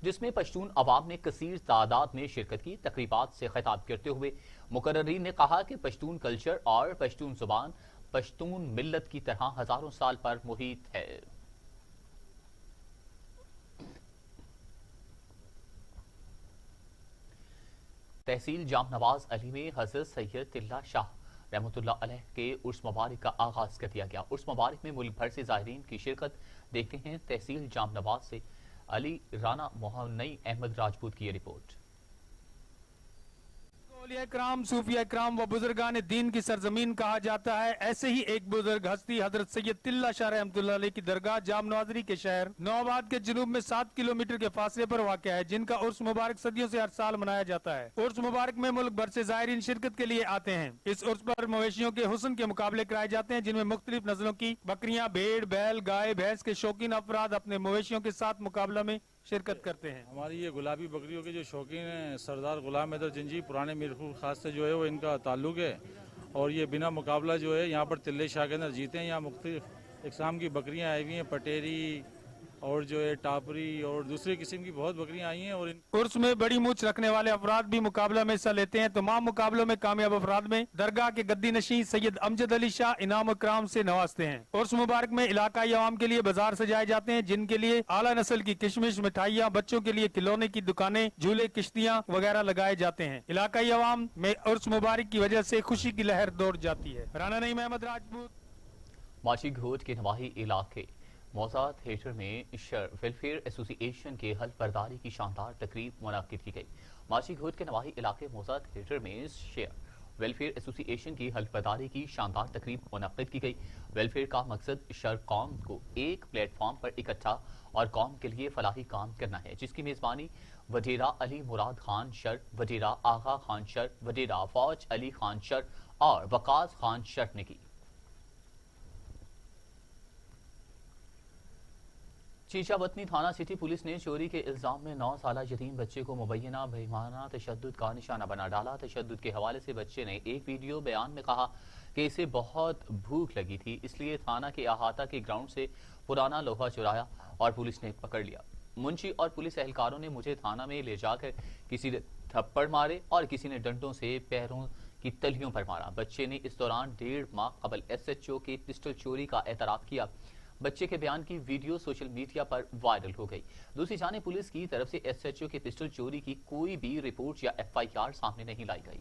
जिसमें पश्तून अवाम ने कसीर तादाद में शिरकत की। तकरीबात से खिताब करते हुए मुकर्रीरीन ने कहा कि पश्तून कल्चर और पश्तून जुबान पश्तून मिल्लत की तरह हजारों साल पर मुहित है। तहसील जाम नवाज अली में हजरत सैयद तिल्ला शाह रहमतुल्लाह अलैह के उर्स मुबारक का आगाज कर दिया गया। उर्स मुबारक में मुल्क भर से ज़ायरीन की शिरकत। देखते हैं तहसील जाम नवाज से अली राना मोहनई अहमद राजपूत की ये रिपोर्ट। इकराम, सूफिया इकराम व बुजुर्गान दीन की सरजमीन कहा जाता है। ऐसे ही एक बुजुर्ग हस्ती हजरत सैयद तिल्ला शाह रहमतुल्लाह अलैह की दरगाह जाम नवाजरी के शहर नौआबाद के जुनूब में 7 किलोमीटर के फासले पर वाक़या है, जिनका उर्स मुबारक सदियों से हर साल मनाया जाता है। उर्स मुबारक में मुल्क भर से ज़ायरीन शिरकत के लिए आते हैं। इस उर्स पर मवेशियों के हुस्न के मुकाबले कराए जाते हैं, जिनमें मुख्तलिफ नस्लों की बकरियां, भेड़, बैल, गाय, भैंस के शौकीन अफराद अपने मवेशियों के साथ मुकाबला में शिरकत करते हैं। हमारी ये गुलाबी बकरियों के जो शौकीन हैं सरदार गुलाम हैदर जिंजी पुराने मीरपुर खास से जो है वो इनका ताल्लुक है, और ये बिना मुकाबला जो है यहाँ पर तिल्ले शाह के अंदर जीते हैं। यहाँ मुख्तलिफ इकसाम की बकरियाँ आई हुई हैं, पटेरी और जो है टापरी और दूसरी किस्म की बहुत बकरियां आई हैं। और उर्स में बड़ी मूछ रखने वाले अफराद भी मुकाबला में हिस्सा लेते हैं। तमाम मुकाबलों में कामयाब अफराद में दरगाह के गद्दी नशीं सैयद अमजद अली शाह इनाम इकराम से नवाजते हैं। उर्स मुबारक में इलाकाई अवाम के लिए बाजार सजाए जाते हैं, जिनके लिए आला नस्ल की किशमिश, मिठाइयाँ, बच्चों के लिए खिलौने की दुकानें, झूले, किश्तियाँ वगैरह लगाए जाते हैं। इलाकाई अवाम में उर्स मुबारक की वजह से खुशी की लहर दौड़ जाती है। राना नईम अहमद राजपूत। माची घोट के नवाही इलाके मौजा थिएटर में शर वेलफेयर एसोसिएशन के हल्फ बर्दारी की शानदार तकरीब मुनाकिद की गई। माची घोट के नवाही इलाके मौजा थिएटर में शेयर वेलफेयर एसोसिएशन की हल्फ बर्दारी की शानदार तकरीब मुनाकिद की गई। वेलफेयर का मकसद शर कौम को एक प्लेटफॉर्म पर इकट्ठा और कौम के लिए फलाही काम करना है, जिसकी मेजबानी वडेरा अली मुराद खान शर, वडेरा आगा खान शर, वडेरा फौज अली खान शर और वकास खान शर ने की। शीशावतनी थाना सिटी पुलिस ने चोरी के इल्जाम में 9 साला यतीम बच्चे को मुबैना बेईमाना तशद्दुद का निशाना बना डाला। तशद्दुद के हवाले से बच्चे ने एक वीडियो बयान में कहा कि इसे बहुत भूख लगी थी, इसलिए थाना के अहाता के ग्राउंड से पुराना लोहा चुराया और पुलिस ने पकड़ लिया। मुंशी और पुलिस एहलकारों ने मुझे थाना में ले जाकर किसी ने थप्पड़ मारे और किसी ने डंडों से पैरों की तलियों पर मारा। बच्चे ने इस दौरान 1.5 माह कबल SHO के पिस्टल चोरी का एतराफ किया। बच्चे के बयान की वीडियो सोशल मीडिया पर वायरल हो गई। दूसरी जाने पुलिस की तरफ से SHO के पिस्टल चोरी की कोई भी रिपोर्ट या FIR सामने नहीं लाई गई।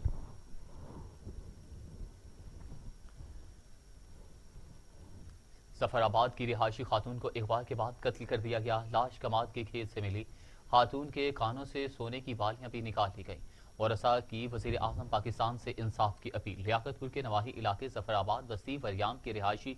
जफराबाद की रिहायशी खातून को अगवा के बाद कत्ल कर दिया गया। लाश कमाद के खेत से मिली। खातून के कानों से सोने की बालियां भी निकाल ली गई। वरसा की वजीर आजम पाकिस्तान से इंसाफ की अपील। लियाकतपुर के नवाही इलाके जफराबाद बस्ती वरियाम के रिहायशी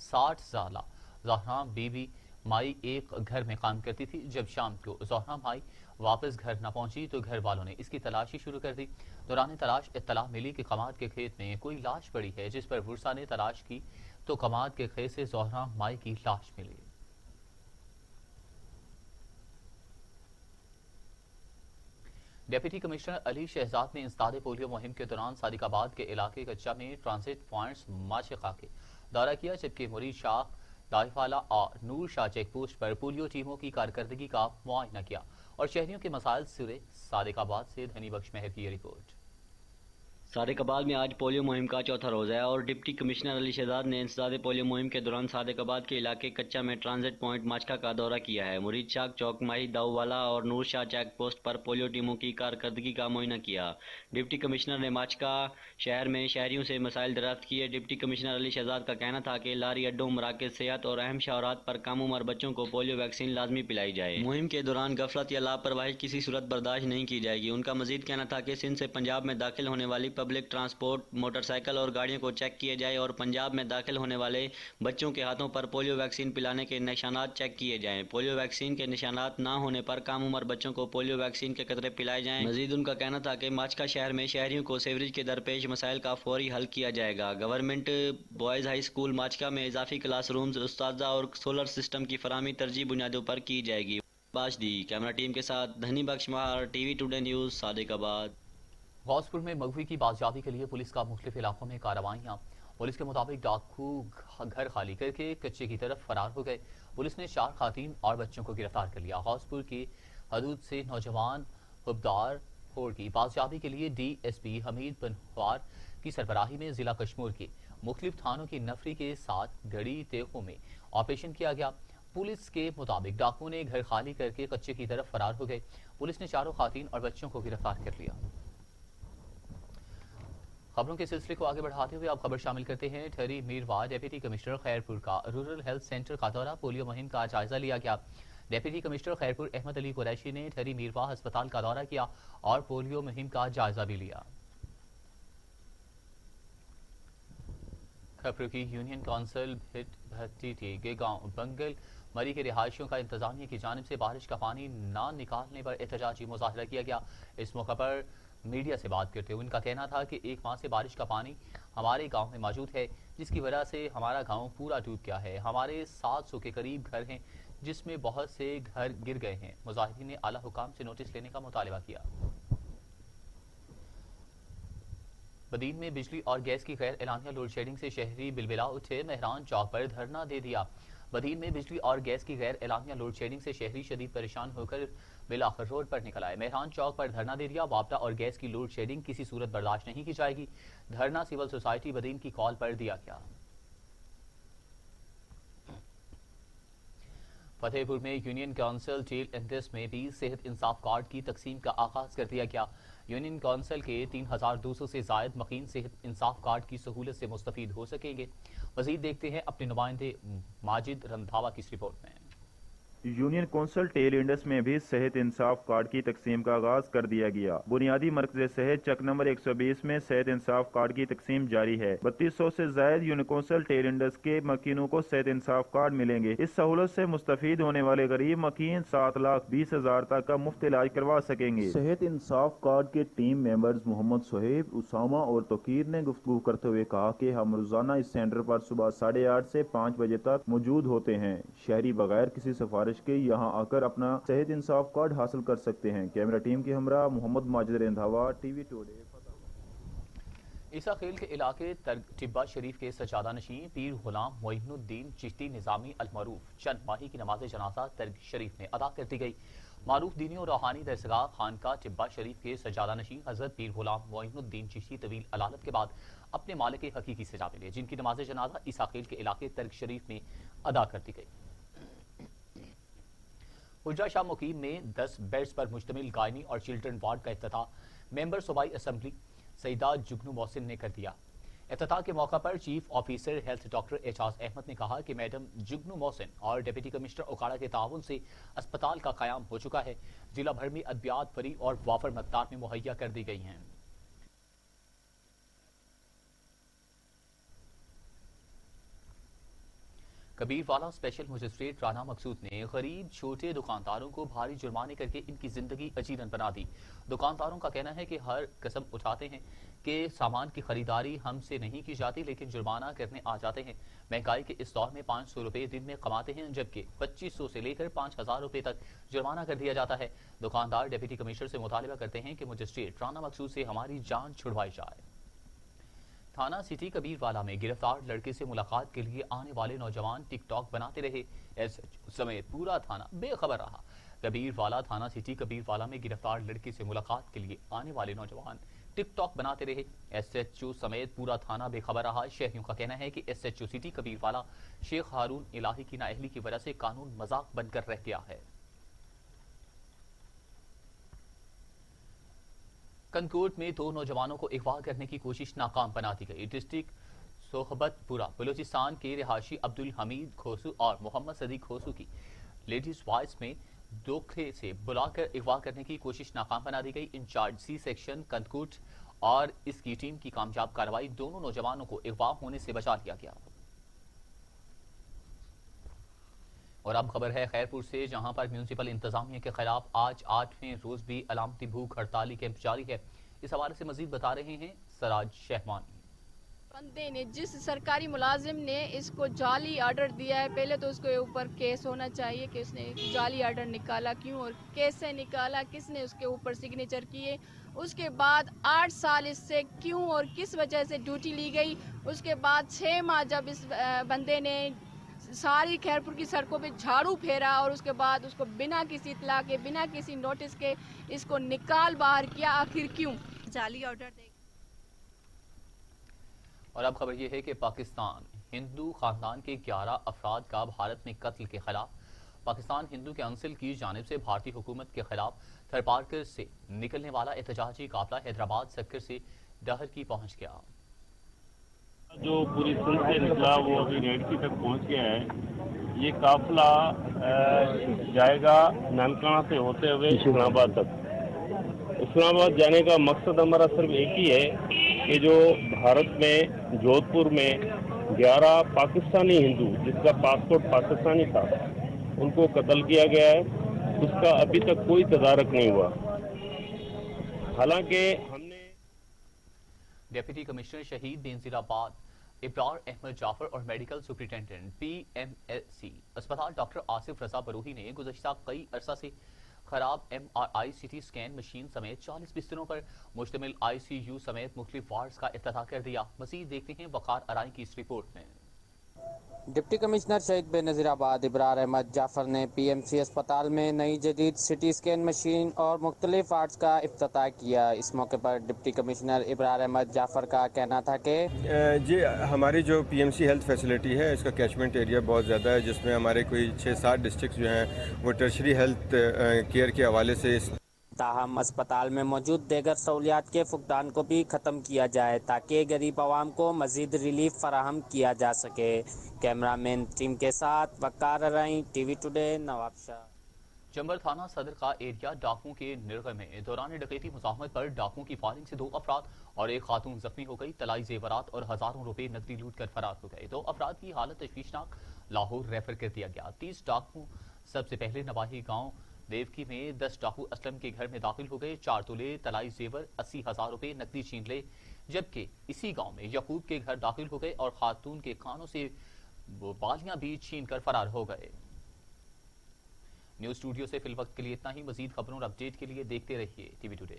60 साला ज़हरा बीबी माई एक घर में काम करती थी। जब शाम को ज़हरा माई वापस घर न पहुंची तो घर वालों ने इसकी तलाशी शुरू कर दी। दौरान तलाश इत्तला मिली कि कमाद के खेत में कोई लाश पड़ी है, जिस पर वरसा ने तलाश की तो कमाद के खेत से ज़हरा माई की लाश मिली। डिप्टी कमिश्नर अली शहजाद ने इंसदाद पोलियो मुहिम के दौरान सादिकाबाद के इलाके कच्चा में ट्रांजिट पॉइंट्स माशिका के दौरा किया, जबकि मुरीद शाह, दाइफाला और नूर शाह चेक पोस्ट पर पोलियो टीमों की कारकर्दगी का मुआयना किया और शहरियों के मसाइल सुने। सादिकाबाद से धनी बख्श मेहर की रिपोर्ट। صادق آباد میں آج پولیو مہم کا چوتھا روز ہے اور ڈپٹی کمشنر علی شہزاد نے انسداد پولیو مہم کے دوران صادق آباد کے علاقے کچا میں ٹرانزٹ پوائنٹ ماچکا کا دورہ کیا ہے۔ مرید شاہ چوک، ماہی داؤ والا اور نور شاہ چیک پوسٹ پر پولیو ٹیموں کی کارکردگی کا معائنہ کیا۔ ڈپٹی کمشنر نے ماچکا شہر میں شہریوں سے مسائل دریافت کیے۔ ڈپٹی کمشنر علی شہزاد کا کہنا تھا کہ لاری اڈوں، مراکز صحت اور اہم شاہراہات پر کم عمر بچوں کو پولیو ویکسین لازمی پلائی جائے۔ مہم کے دوران غفلت یا لاپرواہی کسی صورت برداشت نہیں کی جائے گی۔ ان کا مزید کہنا تھا کہ سندھ سے پنجاب میں داخل ہونے والی پبلک ٹرانسپورٹ، موٹر سائیکل اور گاڑیوں کو چیک کیے جائے اور پنجاب میں داخل ہونے والے بچوں کے ہاتھوں پر پولیو ویکسین پلانے کے نشانات چیک کیے جائیں۔ پولیو ویکسین کے نشانات نہ ہونے پر کم عمر بچوں کو پولیو ویکسین کے قطرے پلائے جائیں۔ مزید ان کا کہنا تھا کہ ماچکا شہر میں شہریوں کو سیوریج کے درپیش مسائل کا فوری حل کیا جائے گا۔ گورنمنٹ بوائز ہائی اسکول ماچکا میں اضافی کلاس رومز، اساتذہ اور سولر سسٹم کی فراہمی ترجیحی بنیادوں پر کی جائے گی۔ باشدی کیمرہ ٹیم کے ساتھ دھنی بخش مہار، ٹی وی ٹوڈے نیوز، صادق آباد۔ غوث پور میں مغوی کی بازیابی کے لیے پولیس کا مختلف علاقوں میں کارروائیاں۔ پولیس کے مطابق ڈاکو گھر خالی کر کے کچے کی طرف فرار ہو گئے۔ پولیس نے 4 خواتین اور بچوں کو گرفتار کر لیا۔ غوث پور کی حدود سے نوجوان حبدار پھوڑ کی بازیابی کے لیے ڈی ایس پی حمید بنوار کی سربراہی میں ضلع کشمیر کے مختلف تھانوں کی نفری کے ساتھ گڑی تیخوں میں آپریشن کیا گیا۔ پولیس کے مطابق ڈاکو نے گھر خالی کر کے کچے کی طرف فرار ہو گئے۔ پولیس نے 4 خواتین اور بچوں کو گرفتار کر لیا۔ خبروں کے سلسلے کو آگے بڑھاتے ہوئے اب خبر شامل کرتے ہیں ٹھری میروا۔ ڈیپٹی کمشنر خیرپور کا رورل ہیلتھ سینٹر کا دورہ، پولیو مہم کا جائزہ لیا گیا۔ ڈیپٹی کمشنر خیرپور احمد علی قریشی نے ٹھری میروا ہسپتال کا دورہ کیا اور پولیو مہم کا جائزہ بھی لیا۔ کھپرو کی یونین کونسل بھٹی کے گاؤں بنگل مری کے رہائشیوں کا انتظامیہ کی جانب سے بارش کا پانی نہ نکالنے پر احتجاجی مظاہرہ کیا گیا۔ اس موقع پر میڈیا سے بات کرتے ہوئے ان کا کہنا تھا کہ 1 ماہ سے بارش کا پانی ہمارے گاؤں میں موجود ہے، جس کی وجہ سے ہمارا گاؤں پورا ڈوب گیا ہے۔ ہمارے 700 کے قریب گھر ہیں جس میں بہت سے گھر گر گئے ہیں۔ مظاہرین نے اعلیٰ حکام سے نوٹس لینے کا مطالبہ کیا۔ بدین میں بجلی اور گیس کی غیر اعلانیہ لوڈ شیڈنگ سے شہری بلبلا اٹھے، مہران چوک پر دھرنا دے دیا۔ بدین میں بجلی اور گیس کی غیر اعلانیہ لوڈ شیڈنگ سے شہری شدید پریشان ہو کر بالآخر روڈ پر نکل آئے۔ مہران چوک پر دھرنا دے دیا۔ وابلہ اور گیس کی لوڈ شیڈنگ کسی صورت برداشت نہیں کی جائے گی۔ دھرنا سول سوسائٹی بدین کی کال پر دیا گیا۔ فتح پور میں یونین کونسل ٹیل انڈس میں بھی صحت انصاف کارڈ کی تقسیم کا آغاز کر دیا گیا۔ یونین کونسل کے 3200 سے زائد مقیم صحت انصاف کارڈ کی سہولت سے مستفید ہو سکیں گے۔ مزید دیکھتے ہیں اپنے نمائندے ماجد رندھاوا کی اس رپورٹ میں۔ یونین کونسل ٹیل انڈس میں بھی صحت انصاف کارڈ کی تقسیم کا آغاز کر دیا گیا۔ بنیادی مرکز صحت چک نمبر 120 میں صحت انصاف کارڈ کی تقسیم جاری ہے۔ 3200 سے زائد یونین کونسل ٹیل انڈس کے مکینوں کو صحت انصاف کارڈ ملیں گے۔ اس سہولت سے مستفید ہونے والے غریب مکین 7,20,000 تک کا مفت علاج کروا سکیں گے۔ صحت انصاف کارڈ کے ٹیم ممبرز محمد صہیب، اسامہ اور توقیر نے گفتگو کرتے ہوئے کہا کہ ہم روزانہ اس سینٹر پر صبح 8:30 سے 5 بجے تک موجود ہوتے ہیں۔ شہری بغیر کسی سفارش کے یہاں آ کر اپنا صحت انصاف کارڈ حاصل کر سکتے ہیں۔ کیمرہ ٹیم کے ہمراہ Muhammad Majid Randhawa, TV today. Isa Khel کے علاقے ٹبہ شریف کے سجادہ نشین پیر غلام معین الدین چشتی نظامی المعروف چند ماہی کی نماز جنازہ ترک شریف میں ادا کر دی گئی۔ معروف دینی اور روحانی درسگاہ خانقاہ ٹبہ شریف کے سجادہ نشین حضرت پیر غلام معین الدین چشتی طویل علالت کے بعد اپنے مالک حقیقی سے جا ملے، جن کی نماز جنازہ عیسیٰ خیل کے علاقے ترک شریف میں ادا کر دی گئی۔ حجرہ شاہ مقیم میں 10 بیڈز پر مشتمل گائنی اور چلڈرن وارڈ کا افتتاح ممبر صوبائی اسمبلی سیدہ جگنو محسن نے کر دیا۔ افتتاح کے موقع پر چیف آفیسر ہیلتھ ڈاکٹر اعجاز احمد نے کہا کہ میڈم جگنو محسن اور ڈپٹی کمشنر اوکاڑا کے تعاون سے اسپتال کا قیام ہو چکا ہے۔ ضلع بھر میں ادویات فری اور وافر مقدار میں مہیا کر دی گئی ہیں۔ کبیر والا اسپیشل مجسٹریٹ رانا مقصود نے غریب چھوٹے دکانداروں کو بھاری جرمانے کر کے ان کی زندگی اجیرن بنا دی۔ دکانداروں کا کہنا ہے کہ ہر قسم اٹھاتے ہیں کہ سامان کی خریداری ہم سے نہیں کی جاتی، لیکن جرمانہ کرنے آ جاتے ہیں۔ مہنگائی کے اس دور میں 500 روپے دن میں کماتے ہیں، جبکہ 2500 سے لے کر 5000 روپے تک جرمانہ کر دیا جاتا ہے۔ دکاندار ڈپٹی کمشنر سے مطالبہ کرتے ہیں کہ مجسٹریٹ رانا مقصود سے ہماری جان چھڑوائی جائے۔ تھانہ سٹی کبیر والا میں گرفتار لڑکے سے ملاقات کے لیے آنے والے نوجوان ٹک ٹاک بناتے رہے، ایس ایچ او سمیت پورا تھانہ بے خبر رہا۔ کبیر والا تھانہ سٹی کبیر والا میں گرفتار لڑکے سے ملاقات کے لیے آنے والے نوجوان टिक टॉक बनाते रहे। SHO समेत पूरा थाना बेखबर रहा। शहरियों का कहना है कि SHO सिटी कबीरवाला शेख हारून इलाही की नाअहली की वजह से कानून मजाक बनकर रह गया है। कनकोट में 2 नौजवानों को अगवा करने की कोशिश नाकाम बना दी गई। डिस्ट्रिक्ट सोहबतपुरा बलूचिस्तान के रिहायशी अब्दुल हमीद खोसू और मोहम्मद सदीक खोसू की लेडीज वॉइस में धोखे से बुलाकर अगवा करने की कोशिश नाकाम बना दी गई। इंचार्ज C सेक्शन कनकोट और इसकी टीम की कामयाब कार्रवाई दोनों नौजवानों को अगवा होने से बचा लिया गया। और अब खबर है खैरपुर से, जहां पर म्यूनिसिपल इंतजामिया के खिलाफ आज 8वें रोज भी अलामती भूख हड़ताली कैंप जारी है। इस हवाले से मजीद बता रहे हैं सराज शहमानी। बंदे ने, जिस सरकारी मुलाजिम ने इसको जाली आर्डर दिया है, पहले तो उसके ऊपर केस होना चाहिए कि उसने जाली आर्डर निकाला क्यों और कैसे निकाला, किसने उसके ऊपर सिग्नेचर किए। उसके बाद 8 साल इससे क्यों और किस वजह से ड्यूटी ली गई। उसके बाद 6 माह जब इस बंदे ने सारी खैरपुर की सड़कों पे झाड़ू फेरा और उसके बाद उसको बिना किसी इत्तला के, बिना किसी नोटिस के इसको निकाल बाहर किया, आखिर क्यों जाली ऑर्डर दे। और अब खबर यह है कि पाकिस्तान हिंदू खानदान के 11 अफराद का भारत में कत्ल के खिलाफ पाकिस्तान हिंदू काउंसिल की जानिब से भारतीय हुकूमत के खिलाफ थरपारकर से निकलने वाला एहतजाजी काफिला हैदराबाद सेक्टर से डहर की पहुंच गया। जो पूरी सिंध से निकला वो अभी रेडकी तक पहुंच गया है। ये काफिला जाएगा ननकाना से होते हुए इस्लामाबाद तक। इस्लामाबाद जाने का मकसद हमारा सिर्फ एक ही है कि जो भारत में जोधपुर में 11 पाकिस्तानी हिंदू जिसका पासपोर्ट पाकिस्तानी था उनको कत्ल किया गया है, उसका अभी तक कोई तदारक नहीं हुआ। हालांकि हमने डिप्टी कमिश्नर शहीद बेनजीराबाद इब्रार अहमद जाफर और मेडिकल सुपरिटेंडेंट PMSC अस्पताल डॉक्टर आसिफ रजा बरूही ने गुज़श्ता कई अरसा से खराब MRI CT स्कैन मशीन समेत 40 बिस्तरों पर मुश्तमिल ICU समेत मुख्तलिफ वार्ड्स का इफ्तिताह कर दिया। मज़ीद देखते हैं वकार अराई की इस रिपोर्ट में। डिप्टी कमिश्नर शहीद बेनज़ीराबाद इब्रार अहमद जाफर ने PMC अस्पताल में नई जदीद CT स्कैन मशीन और मुख्तलिफ वार्ड्स का इफ्तिताह किया। इस मौके पर डिप्टी कमिश्नर इब्रार अहमद जाफर का कहना था कि जी हमारी जो PMC हेल्थ फैसिलिटी है इसका कैचमेंट एरिया बहुत ज़्यादा है, जिसमें हमारे कोई 6-7 डिस्ट्रिक्ट जो हैं वो टर्शरी हेल्थ केयर के हवाले से ताहम अस्पताल में मौजूद देगर सहूलियात के फुकदान को भी ख़त्म किया जाए ताकि गरीब आवाम को मज़ीद रिलीफ फराहम किया जा सके। कैमरामैन टीम के साथ वकार अराई, TV टुडे, नवाबशाह। चंबल थाना सदर का एरिया डाकुओं के निर्गह में दौरान डकैती मुज़ाहमत पर डाकुओं की फायरिंग से 2 अफराद और एक खातून जख्मी हो गई। तलाई जेवरात और हजारों रुपए नकदी लूट कर फरार हो गए। 2 अफराद की हालत तशवीशनाक, लाहौर रेफर कर दिया गया। 30 डाकू सबसे पहले नवाही गाँव देवकी में 10 डाकू असलम के घर में दाखिल हो गए। 4 तोले तलाई जेवर, 80,000 रुपए नकदी छीन ले, जबकि इसी गांव में यकूब के घर दाखिल हो गए और खातून के कानों से बालियां भी छीन कर फरार हो गए। न्यूज स्टूडियो से फिल वक्त के लिए इतना ही। मजीद खबरों और अपडेट के लिए देखते रहिए TV टुडे।